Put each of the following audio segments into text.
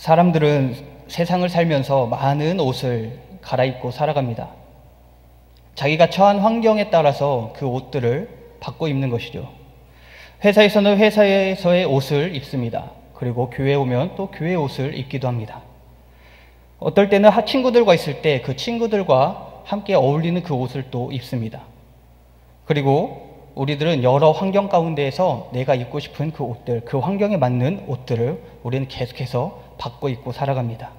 사람들은 세상을 살면서 많은 옷을 갈아입고 살아갑니다. 자기가 처한 환경에 따라서 그 옷들을 바꿔 입는 것이죠. 회사에서는 회사에서의 옷을 입습니다. 그리고 교회에 오면 또 교회의 옷을 입기도 합니다. 어떨 때는 친구들과 있을 때 그 친구들과 함께 어울리는 그 옷을 또 입습니다. 그리고 우리들은 여러 환경 가운데에서 내가 입고 싶은 그 옷들, 그 환경에 맞는 옷들을 우리는 계속해서 바꿔 입고 살아갑니다.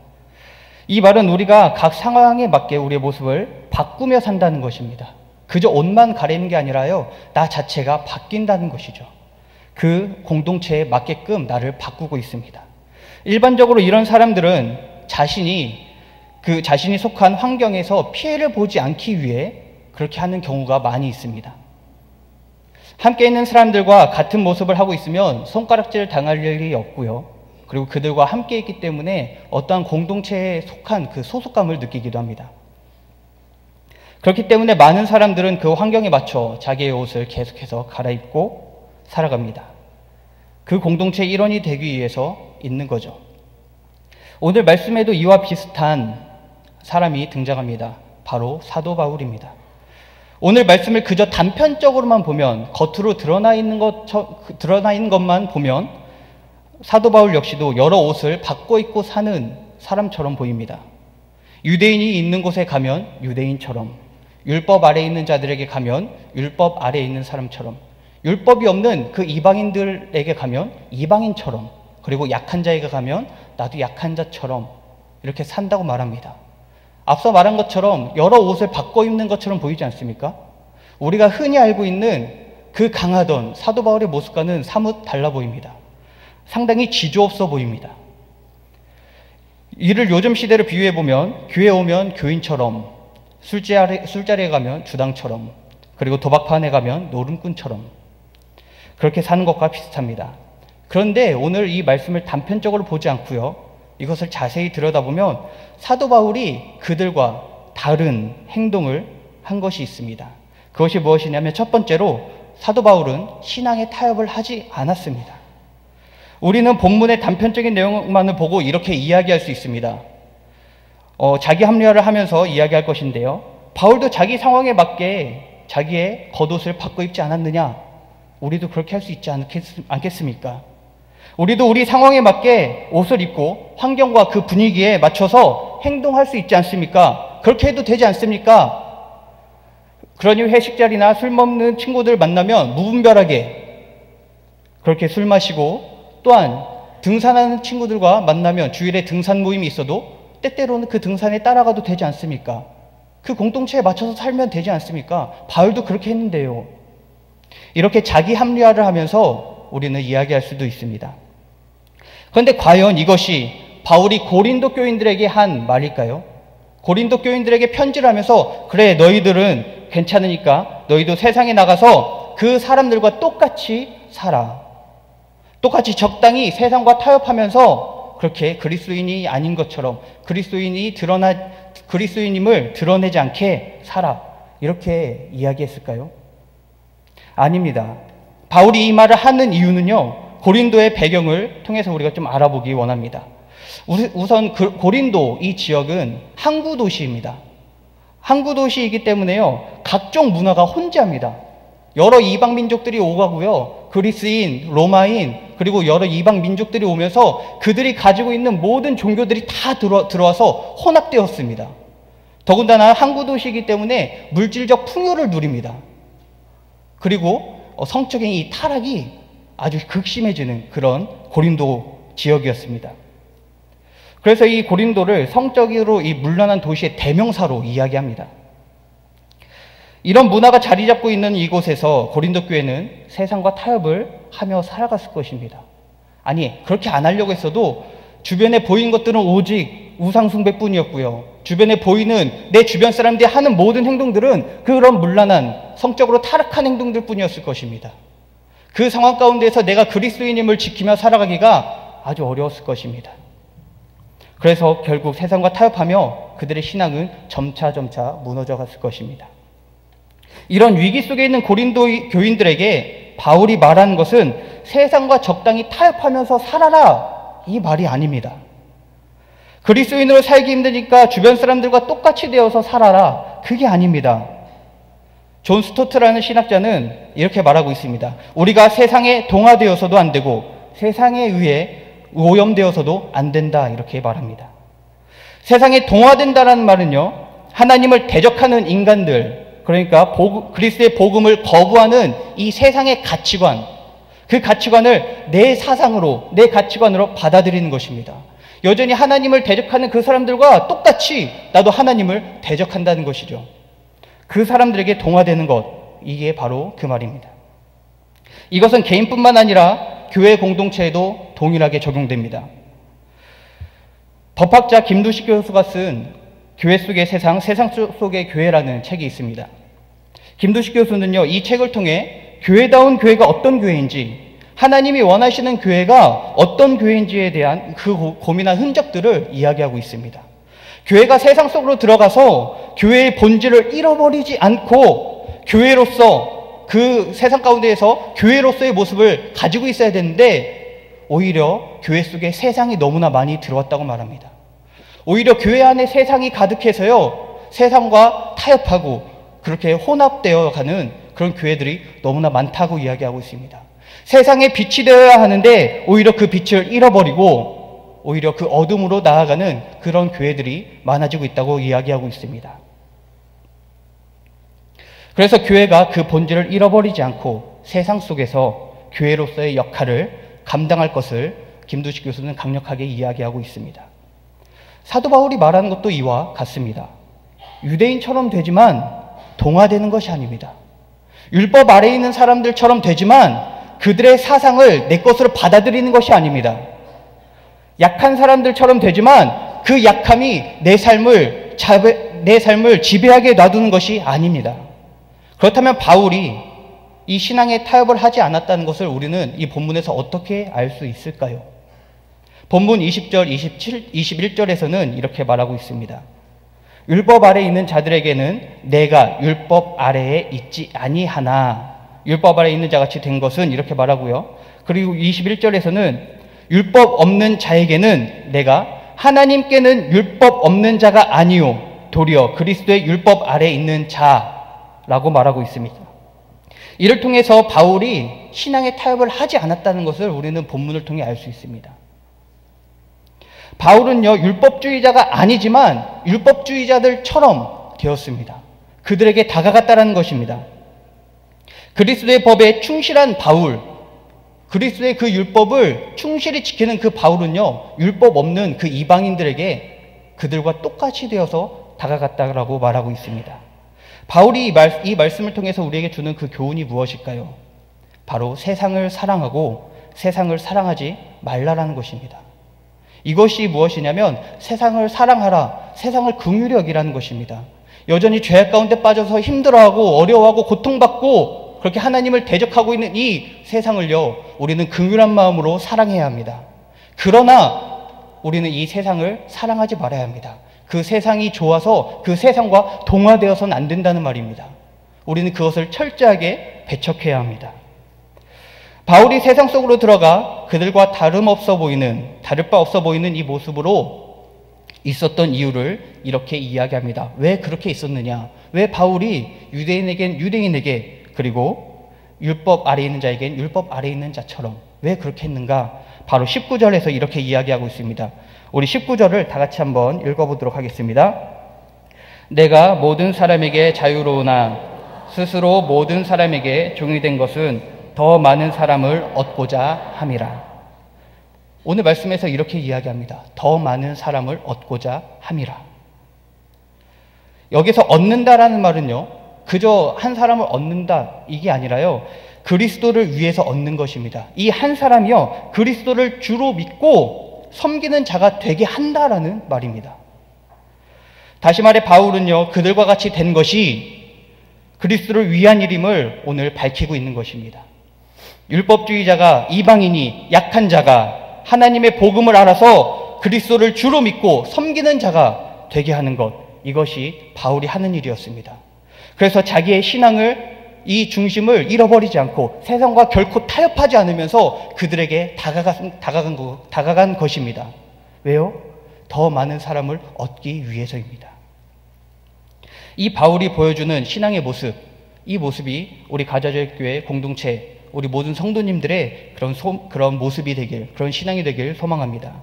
이 말은 우리가 각 상황에 맞게 우리의 모습을 바꾸며 산다는 것입니다. 그저 옷만 가리는 게 아니라요, 나 자체가 바뀐다는 것이죠. 그 공동체에 맞게끔 나를 바꾸고 있습니다. 일반적으로 이런 사람들은 자신이 속한 환경에서 피해를 보지 않기 위해 그렇게 하는 경우가 많이 있습니다. 함께 있는 사람들과 같은 모습을 하고 있으면 손가락질 당할 일이 없고요. 그리고 그들과 함께 있기 때문에 어떠한 공동체에 속한 그 소속감을 느끼기도 합니다. 그렇기 때문에 많은 사람들은 그 환경에 맞춰 자기의 옷을 계속해서 갈아입고 살아갑니다. 그 공동체의 일원이 되기 위해서 있는 거죠. 오늘 말씀에도 이와 비슷한 사람이 등장합니다. 바로 사도 바울입니다. 오늘 말씀을 그저 단편적으로만 보면, 겉으로 드러나 있는 것만 보면 사도 바울 역시도 여러 옷을 바꿔 입고 사는 사람처럼 보입니다. 유대인이 있는 곳에 가면 유대인처럼, 율법 아래에 있는 자들에게 가면 율법 아래에 있는 사람처럼, 율법이 없는 그 이방인들에게 가면 이방인처럼, 그리고 약한 자에게 가면 나도 약한 자처럼 이렇게 산다고 말합니다. 앞서 말한 것처럼 여러 옷을 바꿔 입는 것처럼 보이지 않습니까? 우리가 흔히 알고 있는 그 강하던 사도 바울의 모습과는 사뭇 달라 보입니다. 상당히 지조 없어 보입니다. 이를 요즘 시대로 비유해보면, 교회에 오면 교인처럼, 술자리에 가면 주당처럼, 그리고 도박판에 가면 노름꾼처럼 그렇게 사는 것과 비슷합니다. 그런데 오늘 이 말씀을 단편적으로 보지 않고요, 이것을 자세히 들여다보면 사도 바울이 그들과 다른 행동을 한 것이 있습니다. 그것이 무엇이냐면, 첫 번째로 사도 바울은 신앙에 타협을 하지 않았습니다. 우리는 본문의 단편적인 내용만을 보고 이렇게 이야기할 수 있습니다. 자기 합리화를 하면서 이야기할 것인데요, 바울도 자기 상황에 맞게 자기의 겉옷을 바꿔 입지 않았느냐? 우리도 그렇게 할 수 있지 않겠습니까? 우리도 우리 상황에 맞게 옷을 입고 환경과 그 분위기에 맞춰서 행동할 수 있지 않습니까? 그렇게 해도 되지 않습니까? 그러니 회식 자리나 술 먹는 친구들 만나면 무분별하게 그렇게 술 마시고, 또한 등산하는 친구들과 만나면 주일에 등산 모임이 있어도 때때로는 그 등산에 따라가도 되지 않습니까? 그 공동체에 맞춰서 살면 되지 않습니까? 바울도 그렇게 했는데요. 이렇게 자기 합리화를 하면서 우리는 이야기할 수도 있습니다. 그런데 과연 이것이 바울이 고린도 교인들에게 한 말일까요? 고린도 교인들에게 편지를 하면서, 그래, 너희들은 괜찮으니까 너희도 세상에 나가서 그 사람들과 똑같이 살아, 똑같이 적당히 세상과 타협하면서 그렇게 그리스도인이 아닌 것처럼 그리스도인임을 드러내지 않게 살아, 이렇게 이야기했을까요? 아닙니다. 바울이 이 말을 하는 이유는요, 고린도의 배경을 통해서 우리가 좀 알아보기 원합니다. 우선 고린도 이 지역은 항구 도시입니다. 항구 도시이기 때문에요, 각종 문화가 혼재합니다. 여러 이방 민족들이 오가고요, 그리스인, 로마인, 그리고 여러 이방 민족들이 오면서 그들이 가지고 있는 모든 종교들이 다 들어와서 혼합되었습니다. 더군다나 항구 도시이기 때문에 물질적 풍요를 누립니다. 그리고 성적인 이 타락이 아주 극심해지는 그런 고린도 지역이었습니다. 그래서 이 고린도를 성적으로 이 물란한 도시의 대명사로 이야기합니다. 이런 문화가 자리 잡고 있는 이곳에서 고린도 교회는 세상과 타협을 하며 살아갔을 것입니다. 아니, 그렇게 안 하려고 했어도 주변에 보이는 것들은 오직 우상숭배뿐이었고요, 주변에 보이는 내 주변 사람들이 하는 모든 행동들은 그런 물란한 성적으로 타락한 행동들 뿐이었을 것입니다. 그 상황 가운데서 내가 그리스도인임을 지키며 살아가기가 아주 어려웠을 것입니다. 그래서 결국 세상과 타협하며 그들의 신앙은 점차 무너져 갔을 것입니다. 이런 위기 속에 있는 고린도 교인들에게 바울이 말하는 것은 세상과 적당히 타협하면서 살아라, 이 말이 아닙니다. 그리스도인으로 살기 힘드니까 주변 사람들과 똑같이 되어서 살아라. 그게 아닙니다. 존 스토트라는 신학자는 이렇게 말하고 있습니다. 우리가 세상에 동화되어서도 안 되고 세상에 의해 오염되어서도 안 된다. 이렇게 말합니다. 세상에 동화된다라는 말은요, 하나님을 대적하는 인간들, 그러니까 그리스도의 복음을 거부하는 이 세상의 가치관, 그 가치관을 내 사상으로, 내 가치관으로 받아들이는 것입니다. 여전히 하나님을 대적하는 그 사람들과 똑같이 나도 하나님을 대적한다는 것이죠. 그 사람들에게 동화되는 것, 이게 바로 그 말입니다. 이것은 개인뿐만 아니라 교회 공동체에도 동일하게 적용됩니다. 법학자 김두식 교수가 쓴 교회 속의 세상, 세상 속의 교회라는 책이 있습니다. 김두식 교수는요, 이 책을 통해 교회다운 교회가 어떤 교회인지, 하나님이 원하시는 교회가 어떤 교회인지에 대한 그 고민한 흔적들을 이야기하고 있습니다. 교회가 세상 속으로 들어가서 교회의 본질을 잃어버리지 않고 교회로서 그 세상 가운데에서 교회로서의 모습을 가지고 있어야 되는데 오히려 교회 속에 세상이 너무나 많이 들어왔다고 말합니다. 오히려 교회 안에 세상이 가득해서요, 세상과 타협하고 그렇게 혼합되어 가는 그런 교회들이 너무나 많다고 이야기하고 있습니다. 세상에 빛이 되어야 하는데 오히려 그 빛을 잃어버리고 오히려 그 어둠으로 나아가는 그런 교회들이 많아지고 있다고 이야기하고 있습니다. 그래서 교회가 그 본질을 잃어버리지 않고 세상 속에서 교회로서의 역할을 감당할 것을 김두식 교수는 강력하게 이야기하고 있습니다. 사도 바울이 말하는 것도 이와 같습니다. 유대인처럼 되지만 동화되는 것이 아닙니다. 율법 아래에 있는 사람들처럼 되지만 그들의 사상을 내 것으로 받아들이는 것이 아닙니다. 약한 사람들처럼 되지만 그 약함이 내 삶을 지배하게 놔두는 것이 아닙니다. 그렇다면 바울이 이 신앙의 타협을 하지 않았다는 것을 우리는 이 본문에서 어떻게 알 수 있을까요? 본문 20절, 21절에서는 이렇게 말하고 있습니다. 율법 아래에 있는 자들에게는 내가 율법 아래에 있지 아니하나, 율법 아래에 있는 자같이 된 것은 이렇게 말하고요. 그리고 21절에서는 율법 없는 자에게는 내가 하나님께는 율법 없는 자가 아니요 도리어 그리스도의 율법 아래에 있는 자라고 말하고 있습니다. 이를 통해서 바울이 신앙의 타협을 하지 않았다는 것을 우리는 본문을 통해 알 수 있습니다. 바울은요, 율법주의자가 아니지만 율법주의자들처럼 되었습니다. 그들에게 다가갔다는 것입니다. 그리스도의 법에 충실한 바울, 그리스도의 그 율법을 충실히 지키는 그 바울은요, 율법 없는 그 이방인들에게 그들과 똑같이 되어서 다가갔다라고 말하고 있습니다. 바울이 이 말씀을 통해서 우리에게 주는 그 교훈이 무엇일까요? 바로 세상을 사랑하고 세상을 사랑하지 말라라는 것입니다. 이것이 무엇이냐면 세상을 사랑하라, 세상을 긍휼히 여기라는 것입니다. 여전히 죄악 가운데 빠져서 힘들어하고 어려워하고 고통받고 그렇게 하나님을 대적하고 있는 이 세상을요, 우리는 긍휼한 마음으로 사랑해야 합니다. 그러나 우리는 이 세상을 사랑하지 말아야 합니다. 그 세상이 좋아서 그 세상과 동화되어서는 안 된다는 말입니다. 우리는 그것을 철저하게 배척해야 합니다. 바울이 세상 속으로 들어가 그들과 다를 바 없어 보이는 이 모습으로 있었던 이유를 이렇게 이야기합니다. 왜 그렇게 있었느냐? 왜 바울이 유대인에겐 유대인에게, 그리고 율법 아래에 있는 자에겐 율법 아래에 있는 자처럼 왜 그렇게 했는가? 바로 19절에서 이렇게 이야기하고 있습니다. 우리 19절을 다 같이 한번 읽어보도록 하겠습니다. 내가 모든 사람에게 자유로우나 스스로 모든 사람에게 종이 된 것은 더 많은 사람을 얻고자 함이라. 오늘 말씀에서 이렇게 이야기합니다. 더 많은 사람을 얻고자 함이라. 여기서 얻는다라는 말은요, 그저 한 사람을 얻는다 이게 아니라요, 그리스도를 위해서 얻는 것입니다. 이 한 사람이요, 그리스도를 주로 믿고 섬기는 자가 되게 한다라는 말입니다. 다시 말해 바울은요, 그들과 같이 된 것이 그리스도를 위한 일임을 오늘 밝히고 있는 것입니다. 율법주의자가, 이방인이, 약한 자가 하나님의 복음을 알아서 그리스도를 주로 믿고 섬기는 자가 되게 하는 것, 이것이 바울이 하는 일이었습니다. 그래서 자기의 신앙을, 이 중심을 잃어버리지 않고 세상과 결코 타협하지 않으면서 그들에게 다가간 것입니다. 왜요? 더 많은 사람을 얻기 위해서입니다. 이 바울이 보여주는 신앙의 모습, 이 모습이 우리 가자절교회 공동체, 우리 모든 성도님들의 그런 모습이 되길, 그런 신앙이 되길 소망합니다.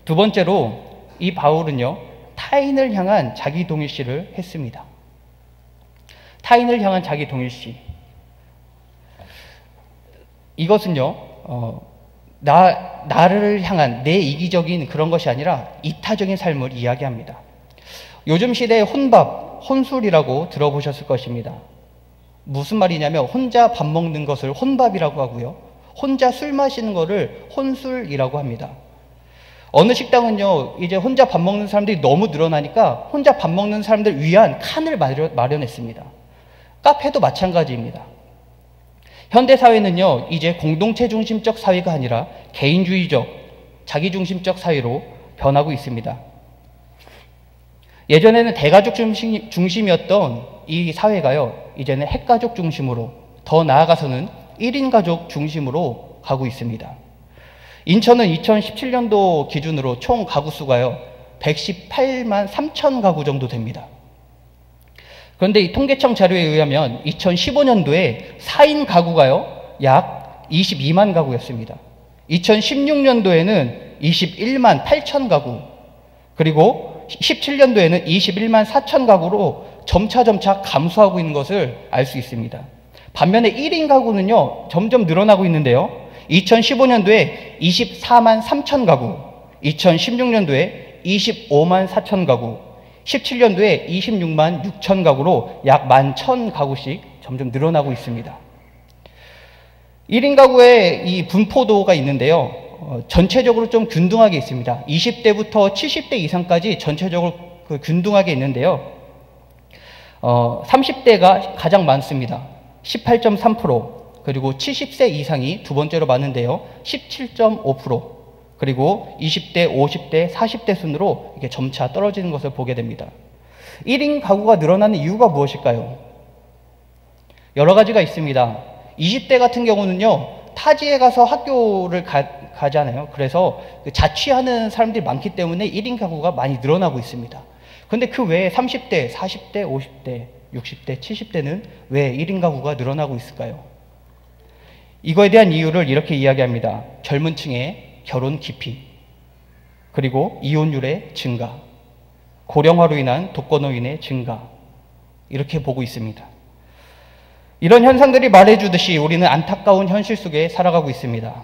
두 번째로 이 바울은요, 타인을 향한 자기 동일시를 했습니다. 타인을 향한 자기 동일시. 이것은요, 나를 향한 내 이기적인 그런 것이 아니라 이타적인 삶을 이야기합니다. 요즘 시대의 혼밥, 혼술이라고 들어보셨을 것입니다. 무슨 말이냐면 혼자 밥 먹는 것을 혼밥이라고 하고요. 혼자 술 마시는 것을 혼술이라고 합니다. 어느 식당은요, 이제 혼자 밥 먹는 사람들이 너무 늘어나니까 혼자 밥 먹는 사람들 위한 칸을 마련했습니다. 카페도 마찬가지입니다. 현대사회는요, 이제 공동체 중심적 사회가 아니라 개인주의적, 자기중심적 사회로 변하고 있습니다. 예전에는 대가족 중심이었던 이 사회가요, 이제는 핵가족 중심으로, 더 나아가서는 1인 가족 중심으로 가고 있습니다. 인천은 2017년도 기준으로 총 가구 수가요, 118만 3천 가구 정도 됩니다. 그런데 이 통계청 자료에 의하면 2015년도에 4인 가구가요, 약 22만 가구였습니다. 2016년도에는 21만 8천 가구, 그리고 17년도에는 21만 4천 가구로 점차 감소하고 있는 것을 알 수 있습니다. 반면에 1인 가구는요, 점점 늘어나고 있는데요. 2015년도에 24만 3천 가구, 2016년도에 25만 4천 가구, 17년도에 26만 6천 가구로 약 11,000 가구씩 점점 늘어나고 있습니다. 1인 가구의 이 분포도가 있는데요. 전체적으로 좀 균등하게 있습니다. 20대부터 70대 이상까지 전체적으로 균등하게 있는데요. 30대가 가장 많습니다. 18.3%, 그리고 70세 이상이 두 번째로 많은데요. 17.5%, 그리고 20대, 50대, 40대 순으로 이게 점차 떨어지는 것을 보게 됩니다. 1인 가구가 늘어나는 이유가 무엇일까요? 여러 가지가 있습니다. 20대 같은 경우는요, 타지에 가서 학교를 가잖아요. 그래서 자취하는 사람들이 많기 때문에 1인 가구가 많이 늘어나고 있습니다. 그런데 그 외에 30대, 40대, 50대, 60대, 70대는 왜 1인 가구가 늘어나고 있을까요? 이거에 대한 이유를 이렇게 이야기합니다. 젊은 층의 결혼 기피, 그리고 이혼율의 증가, 고령화로 인한 독거노인의 증가, 이렇게 보고 있습니다. 이런 현상들이 말해주듯이 우리는 안타까운 현실 속에 살아가고 있습니다.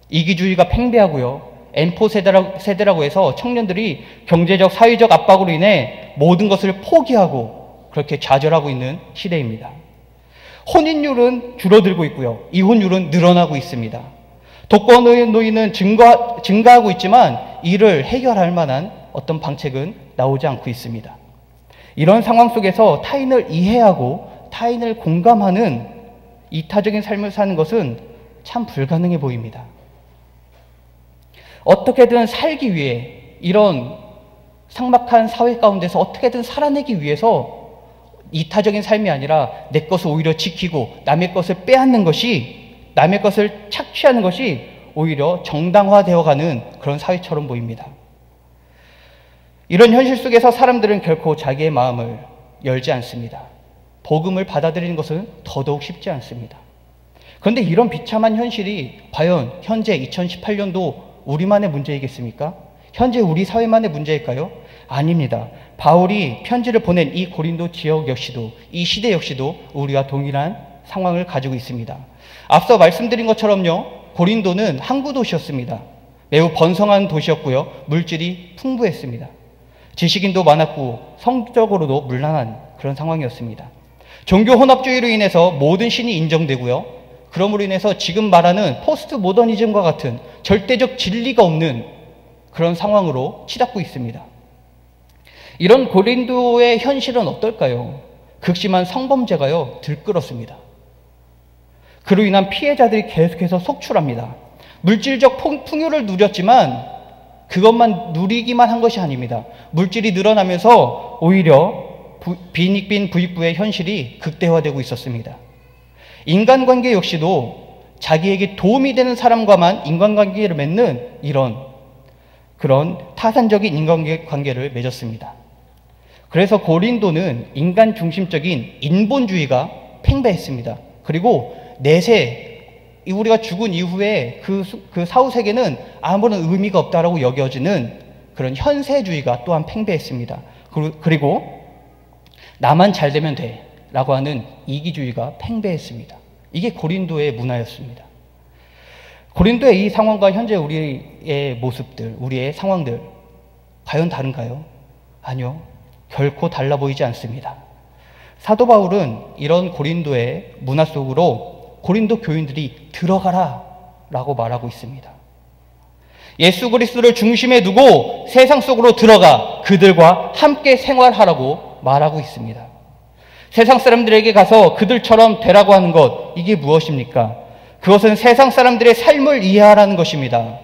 이기주의가 팽배하고요. N4 세대라고 해서 청년들이 경제적, 사회적 압박으로 인해 모든 것을 포기하고 그렇게 좌절하고 있는 시대입니다. 혼인율은 줄어들고 있고요. 이혼율은 늘어나고 있습니다. 독거노인은 증가하고 있지만 이를 해결할 만한 어떤 방책은 나오지 않고 있습니다. 이런 상황 속에서 타인을 이해하고 타인을 공감하는 이타적인 삶을 사는 것은 참 불가능해 보입니다. 어떻게든 살기 위해, 이런 삭막한 사회 가운데서 어떻게든 살아내기 위해서 이타적인 삶이 아니라 내 것을 오히려 지키고 남의 것을 빼앗는 것이, 남의 것을 착취하는 것이 오히려 정당화되어가는 그런 사회처럼 보입니다. 이런 현실 속에서 사람들은 결코 자기의 마음을 열지 않습니다. 복음을 받아들이는 것은 더더욱 쉽지 않습니다. 그런데 이런 비참한 현실이 과연 현재 2018년도 우리만의 문제이겠습니까? 현재 우리 사회만의 문제일까요? 아닙니다. 바울이 편지를 보낸 이 고린도 지역 역시도, 이 시대 역시도 우리와 동일한 상황을 가지고 있습니다. 앞서 말씀드린 것처럼요, 고린도는 항구 도시였습니다. 매우 번성한 도시였고요, 물질이 풍부했습니다. 지식인도 많았고 성적으로도 문란한 그런 상황이었습니다. 종교 혼합주의로 인해서 모든 신이 인정되고요, 그러므로 인해서 지금 말하는 포스트 모더니즘과 같은 절대적 진리가 없는 그런 상황으로 치닫고 있습니다. 이런 고린도의 현실은 어떨까요? 극심한 성범죄가요, 들끓었습니다. 그로 인한 피해자들이 계속해서 속출합니다. 물질적 풍요를 누렸지만 그것만 누리기만 한 것이 아닙니다. 물질이 늘어나면서 오히려 빈익빈 부익부의 현실이 극대화되고 있었습니다. 인간관계 역시도 자기에게 도움이 되는 사람과만 인간관계를 맺는 이런 그런 타산적인 인간관계를 맺었습니다. 그래서 고린도는 인간 중심적인 인본주의가 팽배했습니다. 그리고 내세, 우리가 죽은 이후에 그 사후 세계는 아무런 의미가 없다라고 여겨지는 그런 현세주의가 또한 팽배했습니다. 그리고 나만 잘 되면 돼 라고 하는 이기주의가 팽배했습니다. 이게 고린도의 문화였습니다. 고린도의 이 상황과 현재 우리의 모습들, 우리의 상황들 과연 다른가요? 아니요. 결코 달라 보이지 않습니다. 사도 바울은 이런 고린도의 문화 속으로 고린도 교인들이 들어가라 라고 말하고 있습니다. 예수 그리스도를 중심에 두고 세상 속으로 들어가 그들과 함께 생활하라고 말하고 있습니다. 세상 사람들에게 가서 그들처럼 되라고 하는 것, 이게 무엇입니까? 그것은 세상 사람들의 삶을 이해하라는 것입니다.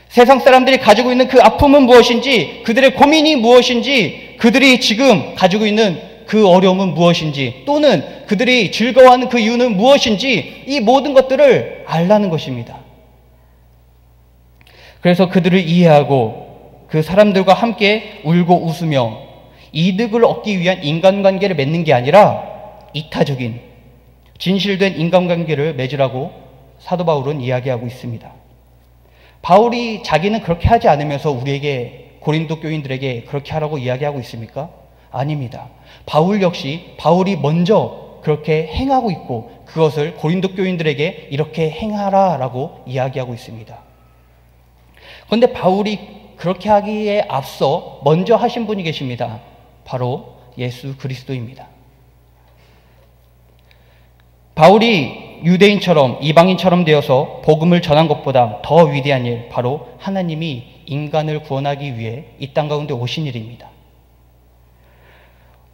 세상 사람들이 가지고 있는 그 아픔은 무엇인지, 그들의 고민이 무엇인지, 그들이 지금 가지고 있는 그 어려움은 무엇인지, 또는 그들이 즐거워하는 그 이유는 무엇인지, 이 모든 것들을 알라는 것입니다. 그래서 그들을 이해하고 그 사람들과 함께 울고 웃으며 이득을 얻기 위한 인간관계를 맺는 게 아니라 이타적인 진실된 인간관계를 맺으라고 사도 바울은 이야기하고 있습니다. 바울이 자기는 그렇게 하지 않으면서 우리에게, 고린도 교인들에게 그렇게 하라고 이야기하고 있습니까? 아닙니다. 바울 역시 바울이 먼저 그렇게 행하고 있고 그것을 고린도 교인들에게 이렇게 행하라라고 이야기하고 있습니다. 그런데 바울이 그렇게 하기에 앞서 먼저 하신 분이 계십니다. 바로 예수 그리스도입니다. 바울이 유대인처럼 이방인처럼 되어서 복음을 전한 것보다 더 위대한 일, 바로 하나님이 인간을 구원하기 위해 이 땅 가운데 오신 일입니다.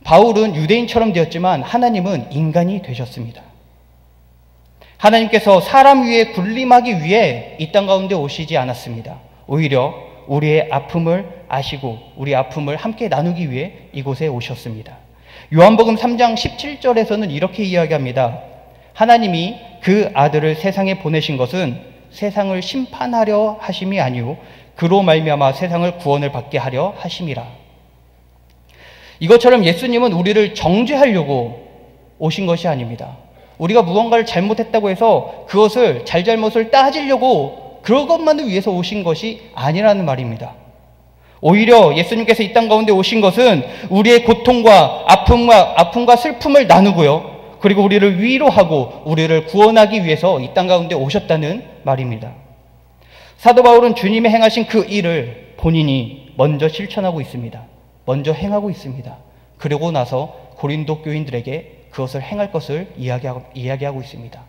바울은 유대인처럼 되었지만 하나님은 인간이 되셨습니다. 하나님께서 사람 위에 군림하기 위해 이 땅 가운데 오시지 않았습니다. 오히려 우리의 아픔을 아시고 우리 아픔을 함께 나누기 위해 이곳에 오셨습니다. 요한복음 3장 17절에서는 이렇게 이야기합니다. 하나님이 그 아들을 세상에 보내신 것은 세상을 심판하려 하심이 아니오 그로 말미암아 세상을 구원을 받게 하려 하심이라. 이것처럼 예수님은 우리를 정죄하려고 오신 것이 아닙니다. 우리가 무언가를 잘못했다고 해서 그것을 잘잘못을 따지려고 그것만을 위해서 오신 것이 아니라는 말입니다. 오히려 예수님께서 이 땅 가운데 오신 것은 우리의 고통과 아픔과 슬픔을 나누고요. 그리고 우리를 위로하고 우리를 구원하기 위해서 이 땅 가운데 오셨다는 말입니다. 사도 바울은 주님이 행하신 그 일을 본인이 먼저 실천하고 있습니다. 먼저 행하고 있습니다. 그러고 나서 고린도 교인들에게 그것을 행할 것을 이야기하고 있습니다.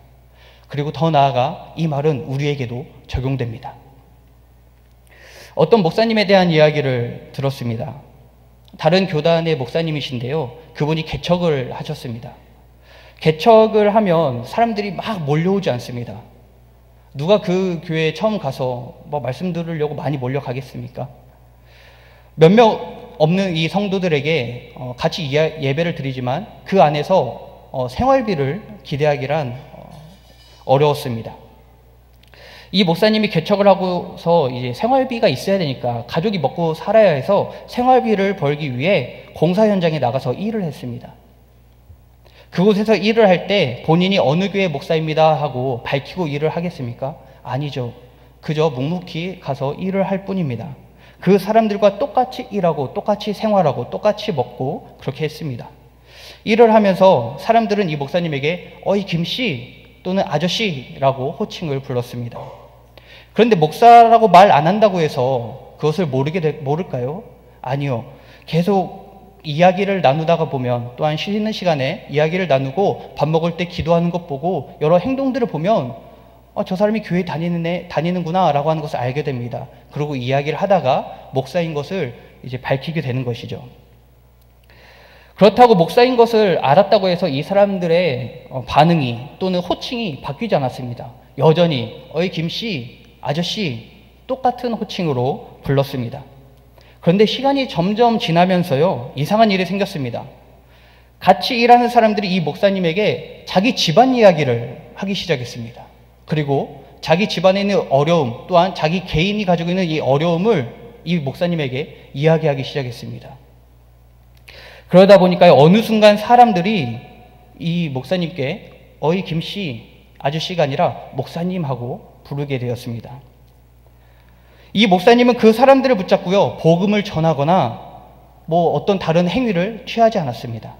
그리고 더 나아가 이 말은 우리에게도 적용됩니다. 어떤 목사님에 대한 이야기를 들었습니다. 다른 교단의 목사님이신데요. 그분이 개척을 하셨습니다. 개척을 하면 사람들이 막 몰려오지 않습니다. 누가 그 교회에 처음 가서 말씀 들으려고 많이 몰려가겠습니까? 몇 명 없는 이 성도들에게 같이 예배를 드리지만 그 안에서 생활비를 기대하기란 어려웠습니다. 이 목사님이 개척을 하고서 이제 생활비가 있어야 되니까 가족이 먹고 살아야 해서 생활비를 벌기 위해 공사 현장에 나가서 일을 했습니다. 그곳에서 일을 할 때 본인이 어느 교회 목사입니다 하고 밝히고 일을 하겠습니까? 아니죠. 그저 묵묵히 가서 일을 할 뿐입니다. 그 사람들과 똑같이 일하고 똑같이 생활하고 똑같이 먹고 그렇게 했습니다. 일을 하면서 사람들은 이 목사님에게 어이 김씨 또는 아저씨라고 호칭을 불렀습니다. 그런데 목사라고 말 안 한다고 해서 그것을 모를까요? 아니요. 계속 이야기를 나누다가 보면, 또한 쉬는 시간에 이야기를 나누고 밥 먹을 때 기도하는 것 보고 여러 행동들을 보면 저 사람이 교회 다니는구나 라고 하는 것을 알게 됩니다. 그리고 이야기를 하다가 목사인 것을 이제 밝히게 되는 것이죠. 그렇다고 목사인 것을 알았다고 해서 이 사람들의 반응이 또는 호칭이 바뀌지 않았습니다. 여전히 어이 김씨, 아저씨 똑같은 호칭으로 불렀습니다. 그런데 시간이 점점 지나면서요, 이상한 일이 생겼습니다. 같이 일하는 사람들이 이 목사님에게 자기 집안 이야기를 하기 시작했습니다. 그리고 자기 집안에 있는 어려움, 또한 자기 개인이 가지고 있는 이 어려움을 이 목사님에게 이야기하기 시작했습니다. 그러다 보니까 어느 순간 사람들이 이 목사님께 어이 김씨, 아저씨가 아니라 목사님하고 부르게 되었습니다. 이 목사님은 그 사람들을 붙잡고요, 복음을 전하거나 어떤 다른 행위를 취하지 않았습니다.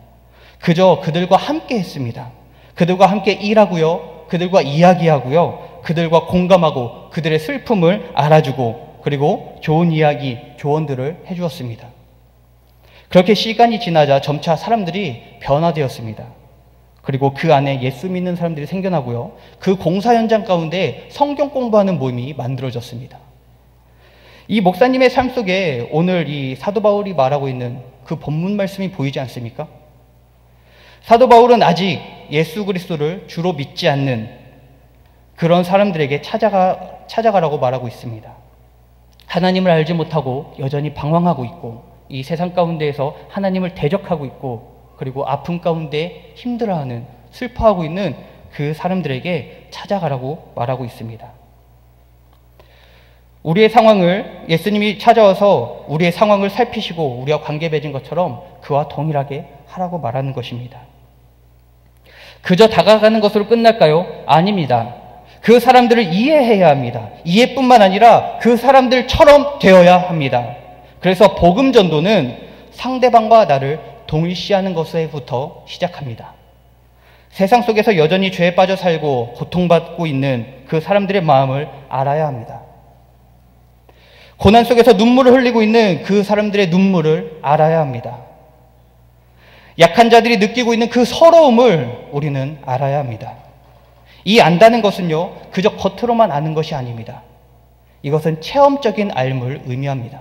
그저 그들과 함께 했습니다. 그들과 함께 일하고요, 그들과 이야기하고요, 그들과 공감하고 그들의 슬픔을 알아주고 그리고 좋은 이야기, 조언들을 해주었습니다. 그렇게 시간이 지나자 점차 사람들이 변화되었습니다. 그리고 그 안에 예수 믿는 사람들이 생겨나고요, 그 공사 현장 가운데 성경 공부하는 모임이 만들어졌습니다. 이 목사님의 삶 속에 오늘 이 사도 바울이 말하고 있는 그 본문 말씀이 보이지 않습니까? 사도 바울은 아직 예수 그리스도를 주로 믿지 않는 그런 사람들에게 찾아가라고 말하고 있습니다. 하나님을 알지 못하고 여전히 방황하고 있고 이 세상 가운데에서 하나님을 대적하고 있고 그리고 아픔 가운데 힘들어하는, 슬퍼하고 있는 그 사람들에게 찾아가라고 말하고 있습니다. 우리의 상황을 예수님이 찾아와서 우리의 상황을 살피시고 우리와 관계 맺은 것처럼 그와 동일하게 하라고 말하는 것입니다. 그저 다가가는 것으로 끝날까요? 아닙니다. 그 사람들을 이해해야 합니다. 이해뿐만 아니라 그 사람들처럼 되어야 합니다. 그래서 복음 전도는 상대방과 나를 동일시하는 것에부터 시작합니다. 세상 속에서 여전히 죄에 빠져 살고 고통받고 있는 그 사람들의 마음을 알아야 합니다. 고난 속에서 눈물을 흘리고 있는 그 사람들의 눈물을 알아야 합니다. 약한 자들이 느끼고 있는 그 서러움을 우리는 알아야 합니다. 이 안다는 것은요, 그저 겉으로만 아는 것이 아닙니다. 이것은 체험적인 알물 의미합니다.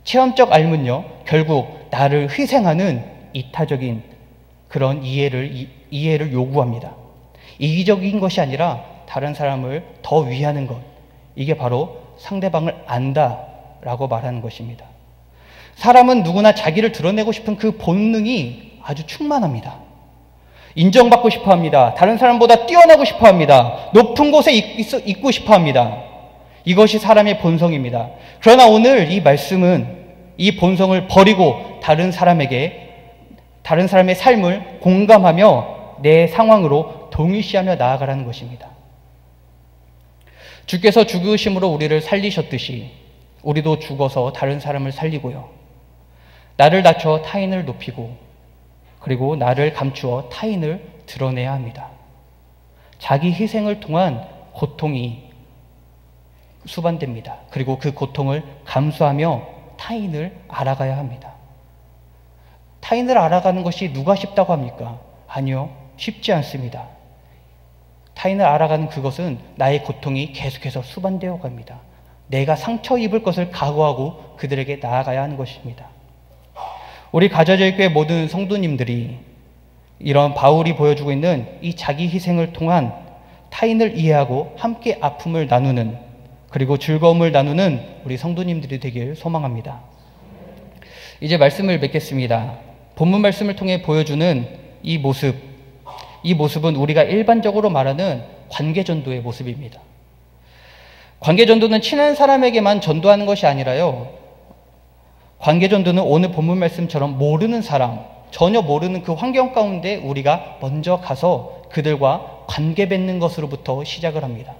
체험적 알문요, 결국 나를 희생하는 이타적인 그런 이해를 요구합니다. 이기적인 것이 아니라 다른 사람을 더 위하는 것, 이게 바로 상대방을 안다라고 말하는 것입니다. 사람은 누구나 자기를 드러내고 싶은 그 본능이 아주 충만합니다. 인정받고 싶어 합니다. 다른 사람보다 뛰어나고 싶어 합니다. 높은 곳에 있고 싶어 합니다. 이것이 사람의 본성입니다. 그러나 오늘 이 말씀은 이 본성을 버리고 다른 사람의 삶을 공감하며 내 상황으로 동일시하며 나아가라는 것입니다. 주께서 죽으심으로 우리를 살리셨듯이 우리도 죽어서 다른 사람을 살리고요, 나를 낮춰 타인을 높이고 그리고 나를 감추어 타인을 드러내야 합니다. 자기 희생을 통한 고통이 수반됩니다. 그리고 그 고통을 감수하며 타인을 알아가야 합니다. 타인을 알아가는 것이 누가 쉽다고 합니까? 아니요, 쉽지 않습니다. 타인을 알아가는 그것은 나의 고통이 계속해서 수반되어 갑니다. 내가 상처 입을 것을 각오하고 그들에게 나아가야 하는 것입니다. 우리 가저저교회 모든 성도님들이 이런 바울이 보여주고 있는 이 자기 희생을 통한 타인을 이해하고 함께 아픔을 나누는, 그리고 즐거움을 나누는 우리 성도님들이 되길 소망합니다. 이제 말씀을 맺겠습니다. 본문 말씀을 통해 보여주는 이 모습은 우리가 일반적으로 말하는 관계전도의 모습입니다. 관계전도는 친한 사람에게만 전도하는 것이 아니라요, 관계전도는 오늘 본문 말씀처럼 모르는 사람, 전혀 모르는 그 환경 가운데 우리가 먼저 가서 그들과 관계 맺는 것으로부터 시작을 합니다.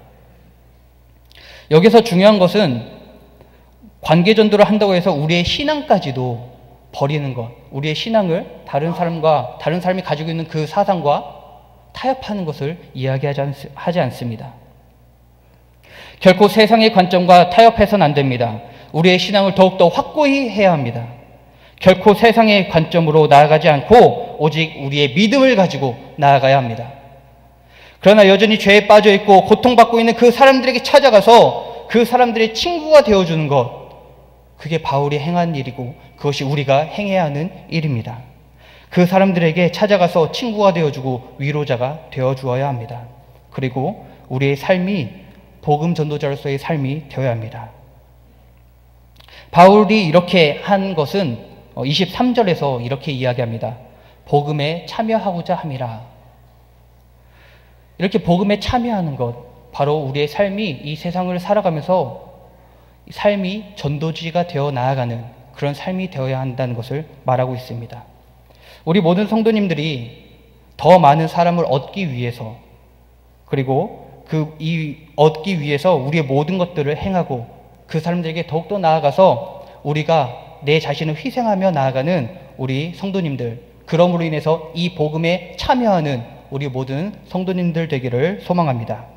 여기서 중요한 것은 관계전도를 한다고 해서 우리의 신앙까지도 버리는 것, 우리의 신앙을 다른 사람이 가지고 있는 그 사상과 타협하는 것을 이야기하지 않습니다. 결코 세상의 관점과 타협해서는 안 됩니다. 우리의 신앙을 더욱더 확고히 해야 합니다. 결코 세상의 관점으로 나아가지 않고 오직 우리의 믿음을 가지고 나아가야 합니다. 그러나 여전히 죄에 빠져 있고 고통받고 있는 그 사람들에게 찾아가서 그 사람들의 친구가 되어주는 것, 그게 바울이 행한 일이고 그것이 우리가 행해야 하는 일입니다. 그 사람들에게 찾아가서 친구가 되어주고 위로자가 되어주어야 합니다. 그리고 우리의 삶이 복음 전도자로서의 삶이 되어야 합니다. 바울이 이렇게 한 것은 23절에서 이렇게 이야기합니다. 복음에 참여하고자 함이라. 이렇게 복음에 참여하는 것, 바로 우리의 삶이 이 세상을 살아가면서 삶이 전도지가 되어 나아가는 그런 삶이 되어야 한다는 것을 말하고 있습니다. 우리 모든 성도님들이 더 많은 사람을 얻기 위해서, 그리고 얻기 위해서 우리의 모든 것들을 행하고 그 사람들에게 더욱더 나아가서 우리가 내 자신을 희생하며 나아가는 우리 성도님들, 그러므로 인해서 이 복음에 참여하는 우리 모든 성도님들 되기를 소망합니다.